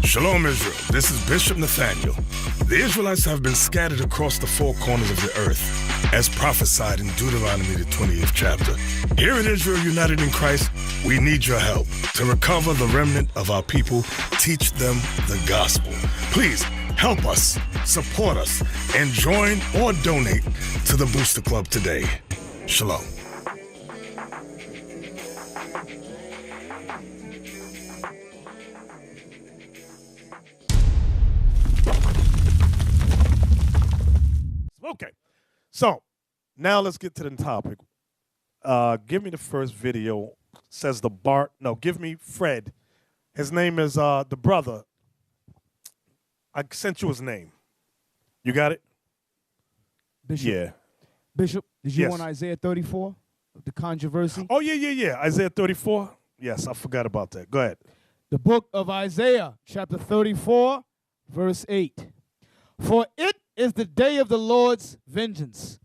Shalom, Israel. This is Bishop Nathaniel. The Israelites have been scattered across the four corners of the earth, as prophesied in Deuteronomy, the 28th chapter. Here in Israel United in Christ, we need your help to recover the remnant of our people, teach them the gospel. Please help us, support us, and join or donate to the Booster Club today. Shalom. Okay, so now let's get to the topic. Give me the first video. Says the Bart. No, give me Fred. His name is the brother. I sent you his name. You got it? Bishop. Yeah. Bishop, did you Yes. want Isaiah 34? The controversy? Oh, yeah. Isaiah 34. Yes, I forgot about that. Go ahead. The book of Isaiah, chapter 34, verse 8. For it is the day of the Lord's vengeance,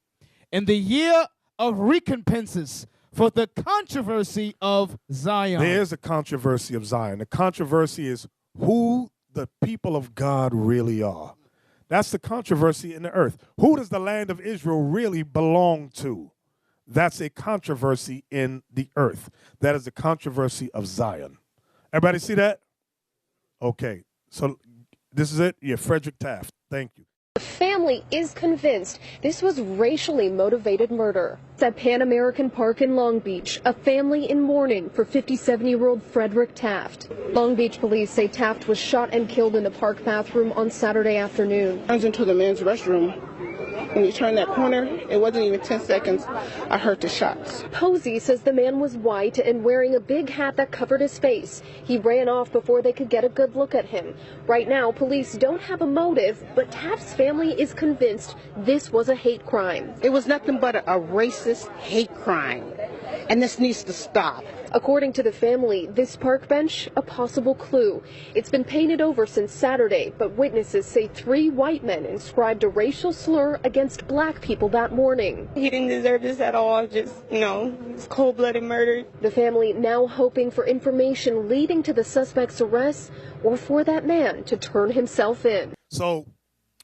and the year of recompenses for the controversy of Zion. There is a controversy of Zion. The controversy is who the people of God really are. That's the controversy in the earth. Who does the land of Israel really belong to? That's a controversy in the earth. That is the controversy of Zion. Everybody see that? Okay. So this is it? Yeah, Frederick Taft. Thank you. The family is convinced this was racially motivated murder. It's at Pan American Park in Long Beach, a family in mourning for 57-year-old Frederick Taft. Long Beach police say Taft was shot and killed in the park bathroom on Saturday afternoon. Turns into the men's restroom. When you turn that corner, it wasn't even 10 seconds, I heard the shots. Posey says the man was white and wearing a big hat that covered his face. He ran off before they could get a good look at him. Right now, police don't have a motive, but Taft's family is convinced this was a hate crime. It was nothing but a racist hate crime, and this needs to stop. According to the family, this park bench, a possible clue. It's been painted over since Saturday, but witnesses say 3 white men inscribed a racial slur against black people that morning. He didn't deserve this at all, just, it's cold-blooded murder. The family now hoping for information leading to the suspect's arrest or for that man to turn himself in. So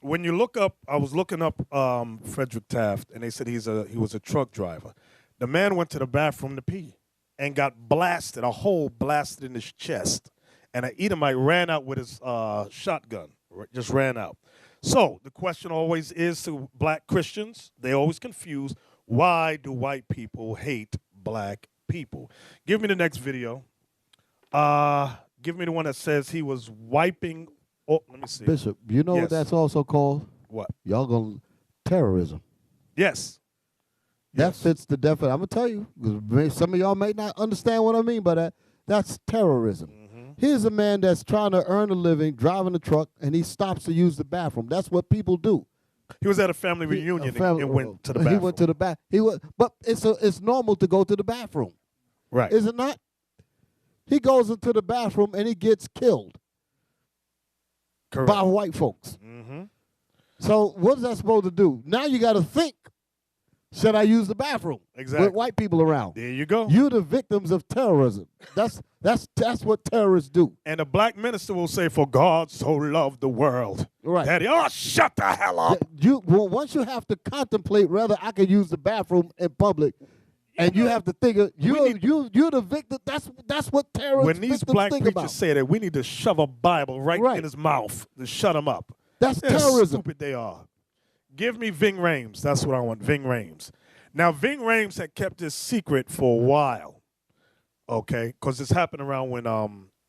when you look up, I was looking up Frederick Taft, and they said he was a truck driver. The man went to the bathroom to pee and got blasted, a hole blasted in his chest. And an Edomite ran out with his shotgun, just ran out. So the question always is to black Christians, they always confuse, why do white people hate black people? Give me the next video. Give me the one that says he was wiping, oh, let me see. Bishop, you know what that's also called? What? Y'all going terrorism. Yes. That fits the definition. I'm going to tell you, because some of y'all may not understand what I mean by that. That's terrorism. Mm-hmm. Here's a man that's trying to earn a living, driving a truck, and he stops to use the bathroom. That's what people do. He was at a family reunion and went to the bathroom. He went to the bath. But it's normal to go to the bathroom. Right. Is it not? He goes into the bathroom and he gets killed. Correct. By white folks. Mm-hmm. So what is that supposed to do? Now you got to think. Should I use the bathroom exactly. with white people around? There you go. You're the victims of terrorism. That's what terrorists do. And a black minister will say, "For God so loved the world." Right. Daddy, shut the hell up. Once you have to contemplate whether I can use the bathroom in public, and you have to think you're the victim. That's what terrorists when these black think preachers about. say that, we need to shove a Bible right in his mouth to shut him up. That's terrorism. Stupid they are. Give me Ving Rhames. That's what I want, Ving Rhames. Now, Ving Rhames had kept this secret for a while, okay, because this happened around when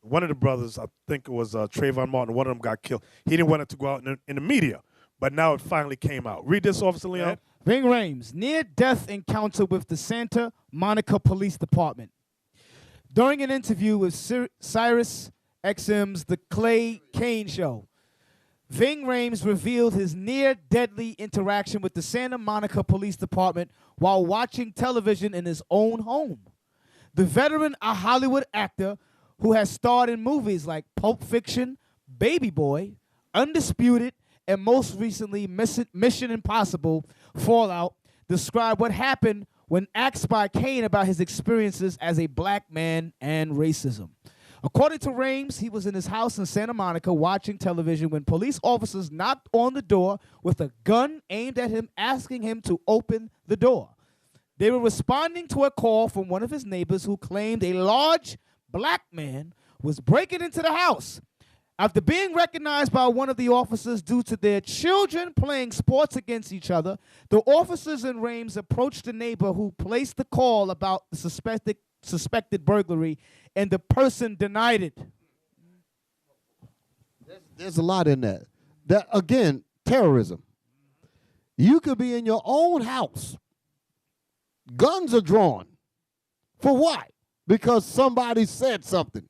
one of the brothers, I think it was Trayvon Martin, one of them got killed. He didn't want it to go out in the media, but now it finally came out. Read this, Officer Leon. Ving Rhames, near-death encounter with the Santa Monica Police Department. During an interview with Sirius XM's The Clay Kane Show, Ving Rhames revealed his near-deadly interaction with the Santa Monica Police Department while watching television in his own home. The veteran, a Hollywood actor who has starred in movies like Pulp Fiction, Baby Boy, Undisputed, and most recently Mission Impossible Fallout, described what happened when asked by Kane about his experiences as a black man and racism. According to Rhames, he was in his house in Santa Monica watching television when police officers knocked on the door with a gun aimed at him, asking him to open the door. They were responding to a call from one of his neighbors who claimed a large black man was breaking into the house. After being recognized by one of the officers due to their children playing sports against each other, the officers and Rhames approached the neighbor who placed the call about the suspected burglary, and the person denied it. There's a lot in that. That, again, terrorism. You could be in your own house. Guns are drawn. For what? Because somebody said something.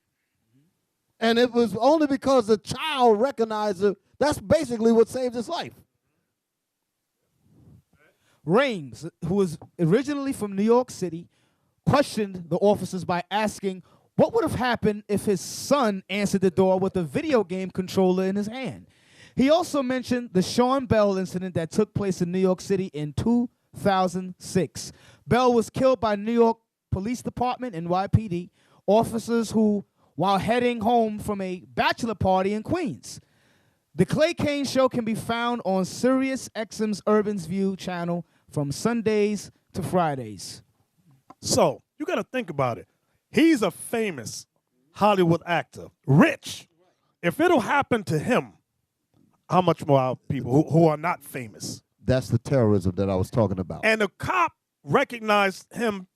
And it was only because the child recognized it. That's basically what saved his life. Rhames, who was originally from New York City, questioned the officers by asking what would have happened if his son answered the door with a video game controller in his hand. He also mentioned the Sean Bell incident that took place in New York City in 2006. Bell was killed by New York Police Department, NYPD, officers who, while heading home from a bachelor party in Queens. The Clay Kane Show can be found on Sirius XM's Urban's View channel from Sundays to Fridays. So, you got to think about it. He's a famous Hollywood actor, rich. If it'll happen to him, how much more are people who are not famous? That's the terrorism that I was talking about. And the cop recognized him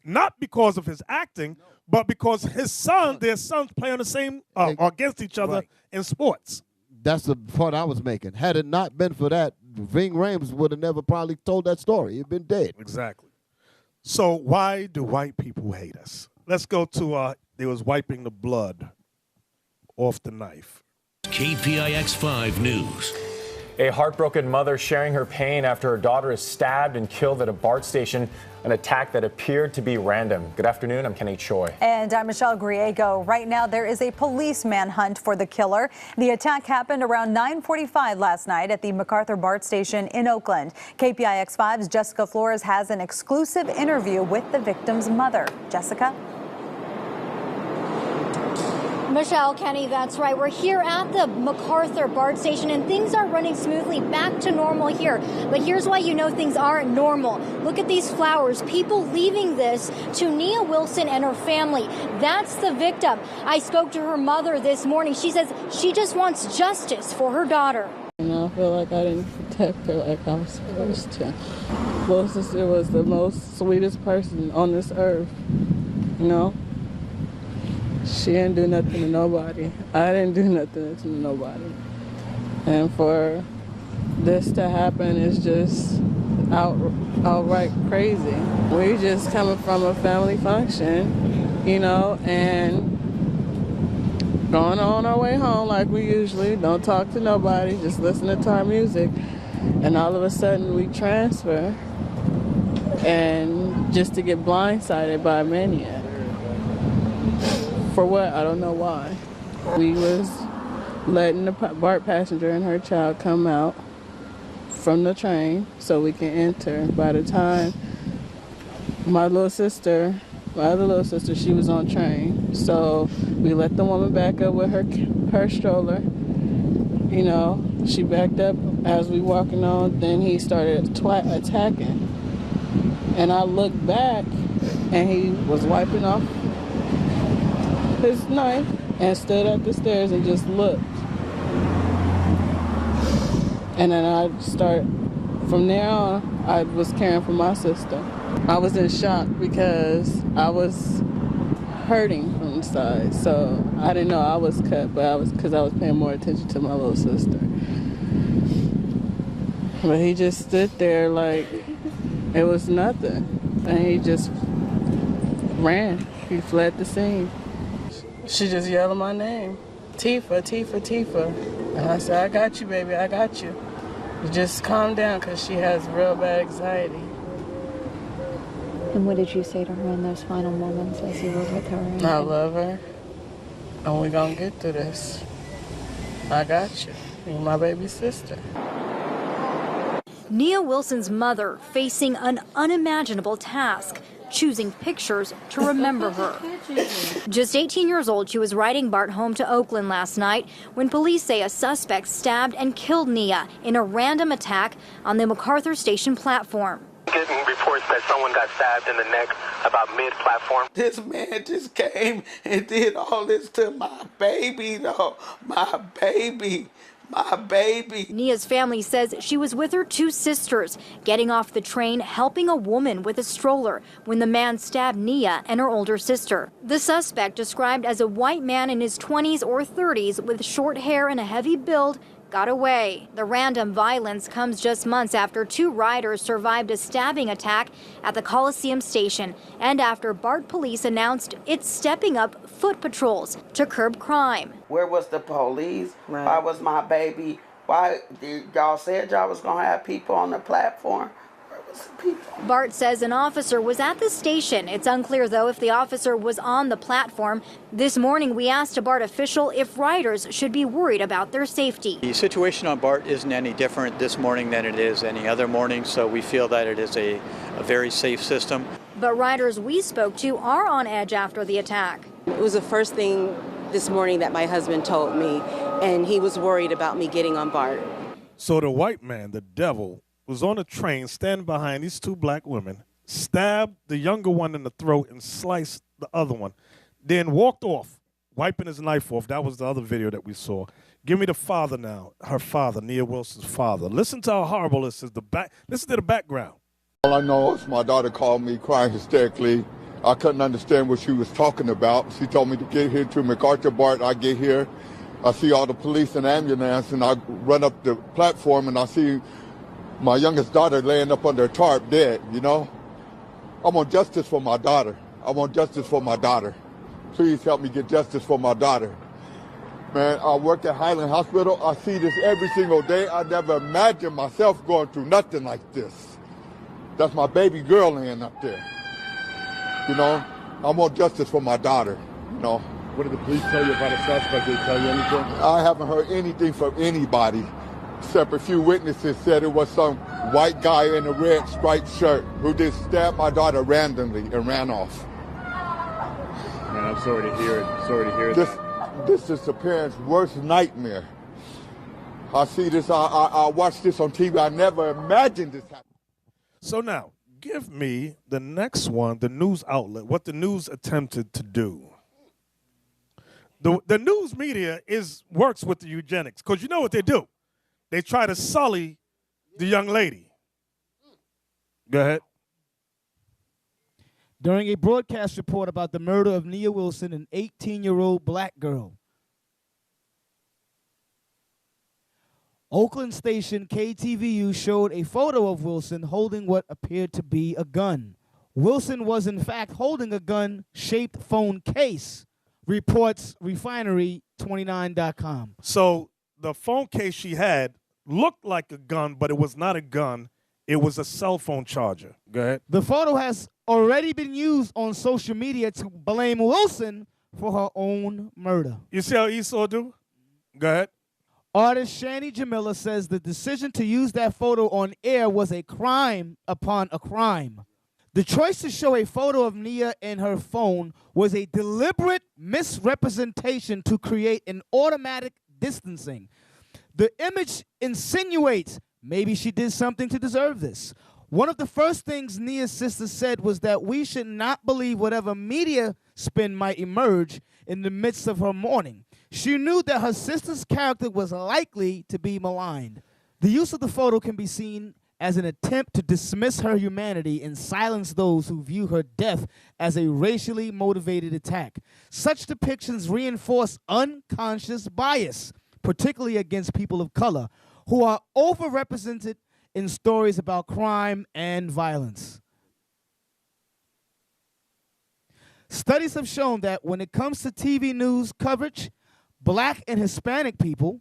not because of his acting, but because his son, their sons play on the same, against each other in sports. That's the point I was making. Had it not been for that, Ving Rhames would have never probably told that story. He'd been dead. Exactly. So why do white people hate us? Let's go to, they was wiping the blood off the knife. KPIX 5 News. A heartbroken mother sharing her pain after her daughter is stabbed and killed at a BART station, an attack that appeared to be random. Good afternoon, I'm Kenny Choi. And I'm Michelle Griego. Right now, there is a police manhunt for the killer. The attack happened around 9:45 last night at the MacArthur BART station in Oakland. KPIX 5's Jessica Flores has an exclusive interview with the victim's mother. Jessica? Michelle, Kenny, that's right. We're here at the MacArthur BART station, and things are running smoothly back to normal here. But here's why you know things aren't normal. Look at these flowers. People leaving this to Nia Wilson and her family. That's the victim. I spoke to her mother this morning. She says she just wants justice for her daughter. And I feel like I didn't protect her like I was supposed to. Little sister was the most sweetest person on this earth, you know? She didn't do nothing to nobody. I didn't do nothing to nobody. And for this to happen is just outright crazy. We just coming from a family function, you know, and going on our way home like we usually don't talk to nobody, just listening to our music. And all of a sudden we transfer, and just to get blindsided by a maniac. For what? I don't know why. We was letting the BART passenger and her child come out from the train so we can enter. By the time my other little sister, she was on train. So we let the woman back up with her stroller. You know, she backed up as we walking on. Then he started attacking. And I looked back, and he was wiping off his knife and stood at the stairs and just looked. And then from there on, I was caring for my sister. I was in shock because I was hurting from the side. So I didn't know I was cut, but because I was paying more attention to my little sister. But he just stood there like it was nothing. And he just ran. He fled the scene. She just yelled my name, Tifa, Tifa, Tifa. And I said, I got you, baby, I got you. You just calm down, because she has real bad anxiety. And what did you say to her in those final moments as you were with her? I love her, and we're going to get through this. I got you. You're my baby sister. Nia Wilson's mother facing an unimaginable task, choosing pictures to remember her. Just 18 years old, she was riding Bart home to Oakland last night when police say a suspect stabbed and killed Nia in a random attack on the MacArthur Station platform. Getting reports that someone got stabbed in the neck about mid-platform. This man just came and did all this to my baby, though. My baby. My baby. Nia's family says she was with her two sisters, getting off the train, helping a woman with a stroller when the man stabbed Nia and her older sister. The suspect, described as a white man in his 20s or 30s with short hair and a heavy build, got away. The random violence comes just months after two riders survived a stabbing attack at the Coliseum station and after BART police announced it's stepping up foot patrols to curb crime. Where was the police? Right. Why was my baby? Why did y'all said y'all was gonna have people on the platform? Where was the people? BART says an officer was at the station. It's unclear, though, if the officer was on the platform. This morning, we asked a BART official if riders should be worried about their safety. The situation on BART isn't any different this morning than it is any other morning, so we feel that it is a very safe system. But riders we spoke to are on edge after the attack. It was the first thing this morning that my husband told me, and he was worried about me getting on BART. So the white man, the devil, was on a train standing behind these two black women, stabbed the younger one in the throat and sliced the other one, then walked off, wiping his knife off. That was the other video that we saw. Give me the father now, her father, Nia Wilson's father. Listen to how horrible this is. Listen to the background. All I know is my daughter called me crying hysterically. I couldn't understand what she was talking about. She told me to get here to MacArthur BART. I get here, I see all the police and ambulance, and I run up the platform and I see my youngest daughter laying up under a tarp dead, you know? I want justice for my daughter. I want justice for my daughter. Please help me get justice for my daughter. Man, I work at Highland Hospital. I see this every single day. I never imagined myself going through nothing like this. That's my baby girl laying up there. You know, I want justice for my daughter, you know. What did the police tell you about a suspect? Did they tell you anything? I haven't heard anything from anybody, except a few witnesses said it was some white guy in a red striped shirt who just stabbed my daughter randomly and ran off. Man, I'm sorry to hear it. Sorry to hear that. This is the parents' worst nightmare. I see this, I watch this on TV. I never imagined this happening. So now, give me the next one, the news outlet, what the news attempted to do. The news media works with the eugenics, because you know what they do. They try to sully the young lady. Go ahead. During a broadcast report about the murder of Nia Wilson, an 18-year-old black girl, Oakland station KTVU showed a photo of Wilson holding what appeared to be a gun. Wilson was in fact holding a gun-shaped phone case, reports Refinery29.com. So the phone case she had looked like a gun, but it was not a gun. It was a cell phone charger. Go ahead. The photo has already been used on social media to blame Wilson for her own murder. You see how Esau do? Go ahead. Artist Shani Jamila says the decision to use that photo on air was a crime upon a crime. The choice to show a photo of Nia in her phone was a deliberate misrepresentation to create an automatic distancing. The image insinuates maybe she did something to deserve this. One of the first things Nia's sister said was that we should not believe whatever media spin might emerge in the midst of her mourning. She knew that her sister's character was likely to be maligned. The use of the photo can be seen as an attempt to dismiss her humanity and silence those who view her death as a racially motivated attack. Such depictions reinforce unconscious bias, particularly against people of color, who are overrepresented in stories about crime and violence. Studies have shown that when it comes to TV news coverage, Black and Hispanic people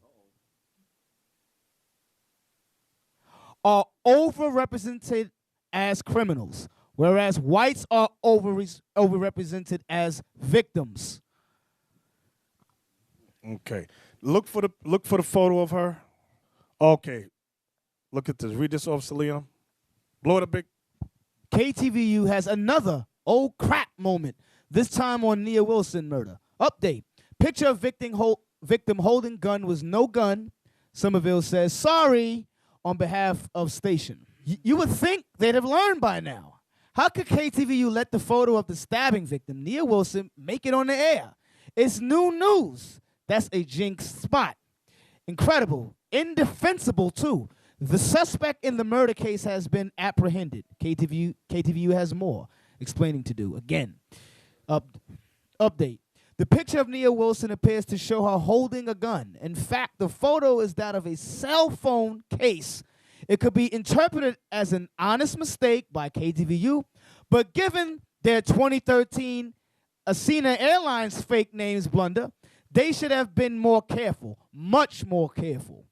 are overrepresented as criminals, whereas whites are overrepresented as victims. Okay. Look for the photo of her. Okay. Look at this. Read this off, Liam. Blow it up big. KTVU has another oh crap moment, this time on Nia Wilson murder. Update. Picture of victim holding gun was no gun. Somerville says sorry on behalf of station. You would think they'd have learned by now. How could KTVU let the photo of the stabbing victim, Nia Wilson, make it on the air? It's new news. That's a jinx spot. Incredible. Indefensible, too. The suspect in the murder case has been apprehended. KTVU has more explaining to do. Again, update. The picture of Nia Wilson appears to show her holding a gun. In fact, the photo is that of a cell phone case. It could be interpreted as an honest mistake by KTVU, but given their 2013 Asina Airlines fake names blunder, they should have been more careful, much more careful.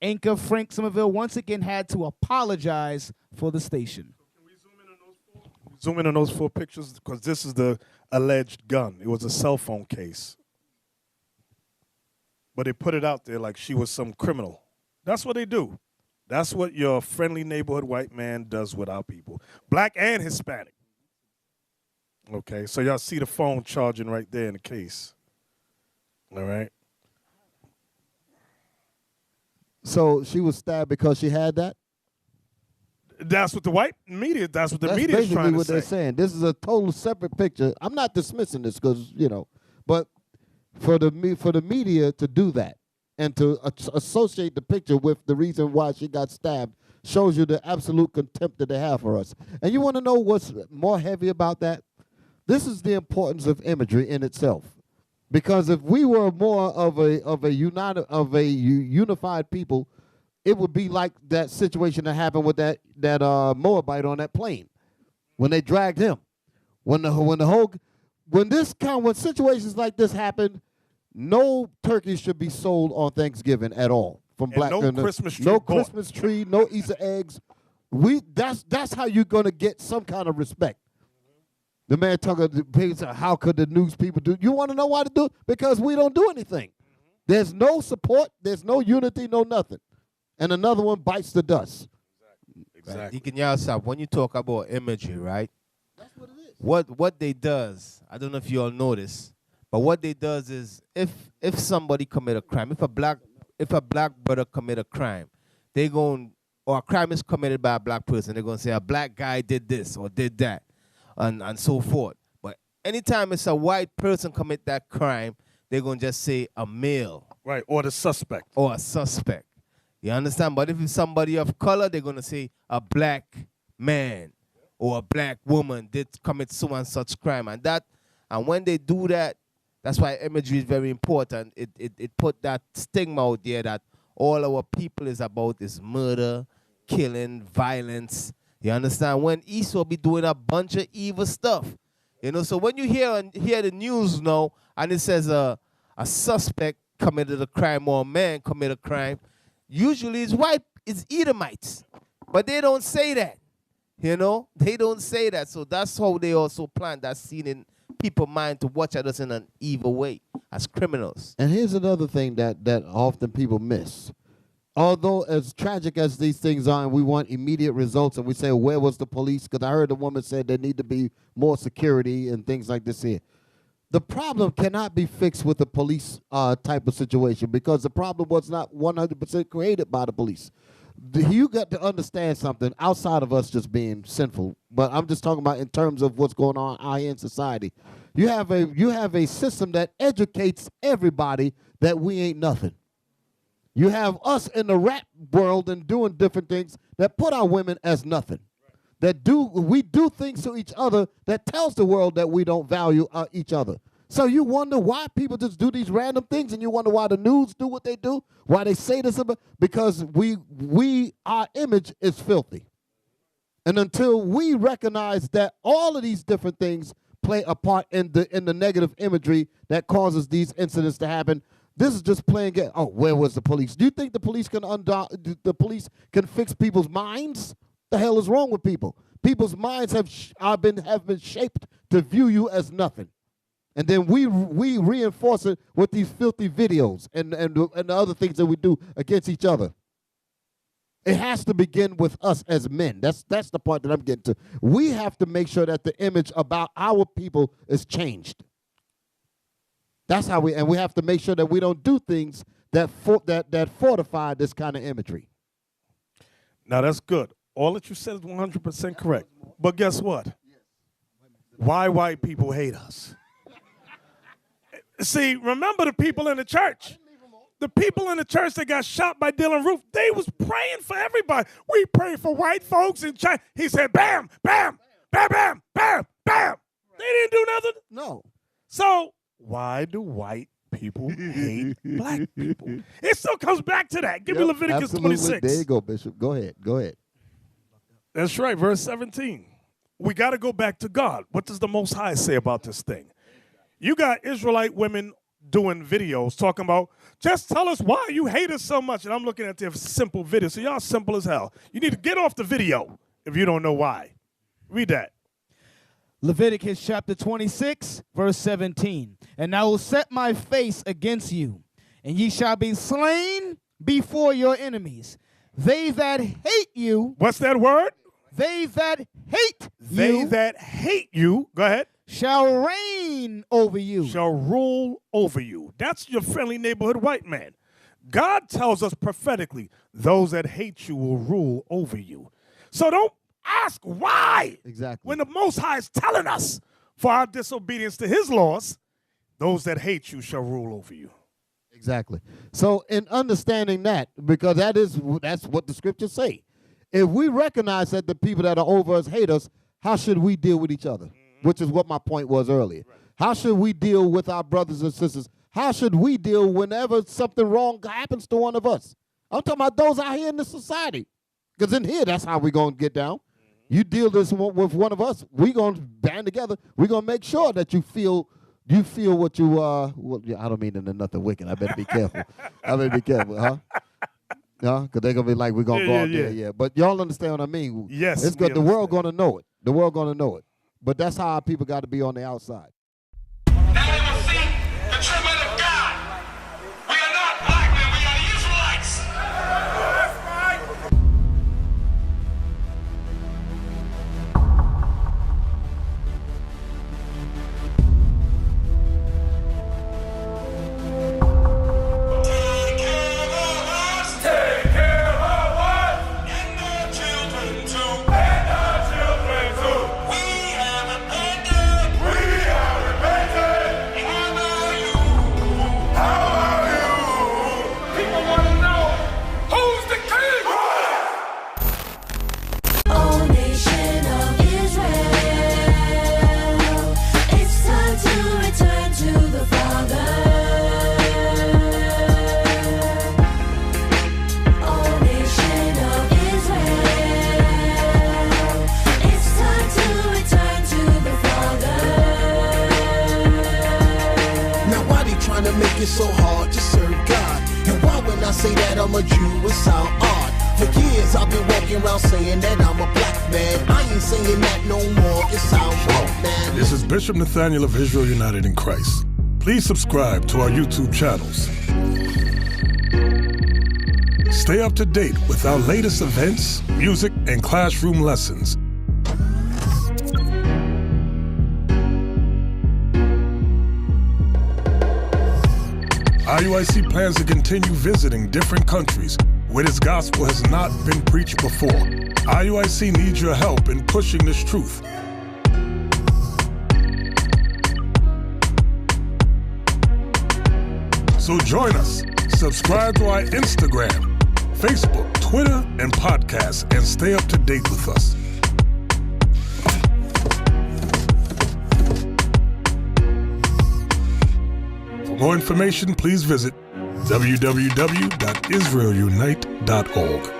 Anchor Frank Somerville once again had to apologize for the station. Zoom in on those 4 pictures because this is the alleged gun. It was a cell phone case. But they put it out there like she was some criminal. That's what they do. That's what your friendly neighborhood white man does with our people. Black and Hispanic. Okay, so y'all see the phone charging right there in the case. All right. So she was stabbed because she had that? That's what the white media, that's what the media is basically trying to what say. they're saying. This is a total separate picture. I'm not dismissing this because, but for the media to do that and to associate the picture with the reason why she got stabbed shows you the absolute contempt that they have for us. And you want to know what's more heavy about that? This is the importance of imagery in itself. Because if we were more of a unified people, it would be like that situation that happened with that Moabite on that plane when they dragged him. When situations like this happen, no turkey should be sold on Thanksgiving at all. From black, no Christmas tree. No Christmas tree, no Easter eggs. That's how you're gonna get some kind of respect. The man talking, how could the news people do? You want to know why to do it? Because we don't do anything. There's no support. There's no unity, no nothing. And another one bites the dust. Exactly. Right. Deacon Yalsab, when you talk about imagery, right? That's what it is. What they does, I don't know if you all notice, but what they does is if somebody commit a crime, if a black brother commit a crime, or a crime is committed by a black person, they're gonna say a black guy did this or did that. And so forth. But anytime it's a white person commit that crime, they're going to just say a male. Right, or the suspect. Or a suspect. You understand? But if it's somebody of color, they're going to say a black man or a black woman did commit so and such crime. And when they do that, that's why imagery is very important. It put that stigma out there that all our people is about is murder, killing, violence. You understand? When Esau be doing a bunch of evil stuff. So when you hear the news now and it says a suspect committed a crime or a man committed a crime, usually it's white, it's Edomites. But they don't say that. They don't say that. So that's how they also plant that scene in people's mind to watch at us in an evil way as criminals. And here's another thing that often people miss. Although as tragic as these things are and we want immediate results and we say, where was the police? Because I heard a woman said there need to be more security and things like this here. The problem cannot be fixed with a police type of situation because the problem was not 100% created by the police. You got to understand something outside of us just being sinful, but I'm just talking about in terms of what's going on out here in society. You have a system that educates everybody that we ain't nothing. You have us in the rap world and doing different things that put our women as nothing. We do things to each other that tells the world that we don't value each other. So you wonder why people just do these random things, and you wonder why the news do what they do, why they say this about, because our image is filthy. And until we recognize that all of these different things play a part in the negative imagery that causes these incidents to happen, This is just playing game. Oh, where was the police? Do you think the police can fix people's minds? The hell is wrong with people? People's minds have been shaped to view you as nothing, and then we reinforce it with these filthy videos and the other things that we do against each other. It has to begin with us as men. That's the part that I'm getting to. We have to make sure that the image about our people is changed. That's how we have to make sure that we don't do things that fortify this kind of imagery. Now that's good. All that you said is 100% correct. But guess what? Why white people hate us? See, remember the people in the church. The people in the church that got shot by Dylan Roof, they was praying for everybody. We pray for white folks in China. He said, bam, bam, bam, bam, bam, bam. They didn't do nothing. No. So why do white people hate black people? It still comes back to that. Give me Leviticus absolutely. 26. There you go, Bishop. Go ahead. That's right, verse 17. We got to go back to God. What does the Most High say about this thing? You got Israelite women doing videos talking about, just tell us why you hate us so much. And I'm looking at their simple videos. So y'all simple as hell. You need to get off the video if you don't know why. Read that. Leviticus chapter 26, verse 17. And I will set my face against you, and ye shall be slain before your enemies. They that hate you. What's that word? They that hate you. They that hate you. Go ahead. Shall reign over you. Shall rule over you. That's your friendly neighborhood white man. God tells us prophetically, those that hate you will rule over you. So don't ask why. Exactly. When the Most High is telling us for our disobedience to his laws, those that hate you shall rule over you. Exactly. So in understanding that, because that's what the scriptures say. If we recognize that the people that are over us hate us, how should we deal with each other? Which is what my point was earlier. Right. How should we deal with our brothers and sisters? How should we deal whenever something wrong happens to one of us? I'm talking about those out here in this society. Because in here, that's how we're going to get down. You deal this with one of us, we're going to band together. We're going to make sure that you feel what you, I don't mean nothing wicked. I better be careful. Huh? Because they're going to be like, we're going to go out there. Yeah. But y'all understand what I mean? Yes. It's good. The world going to know it. The world going to know it. But that's how our people got to be on the outside. Now they will see the true men of God. We are not black men, we are the Israelites. That's right. Take care of us. Take care of us. And our children too. And our children too. We have repented. How are you? How are you? People want to know, who's the king? O nation of Israel, it's time to return to the Father. O nation of Israel, it's time to return to the Father. Now why they trying to make it so hard to serve God? And why when I say that I'm a Jew it sound odd? For years I've been walking around saying that I'm a black man. I ain't saying that no more, it sounds wrong, man. This is Bishop Nathaniel of Israel United in Christ. Please subscribe to our YouTube channels. Stay up to date with our latest events, music, and classroom lessons. IUIC plans to continue visiting different countries where this gospel has not been preached before. IUIC needs your help in pushing this truth. So join us. Subscribe to our Instagram, Facebook, Twitter, and podcasts, and stay up to date with us. For more information, please visit www.israelunite.org.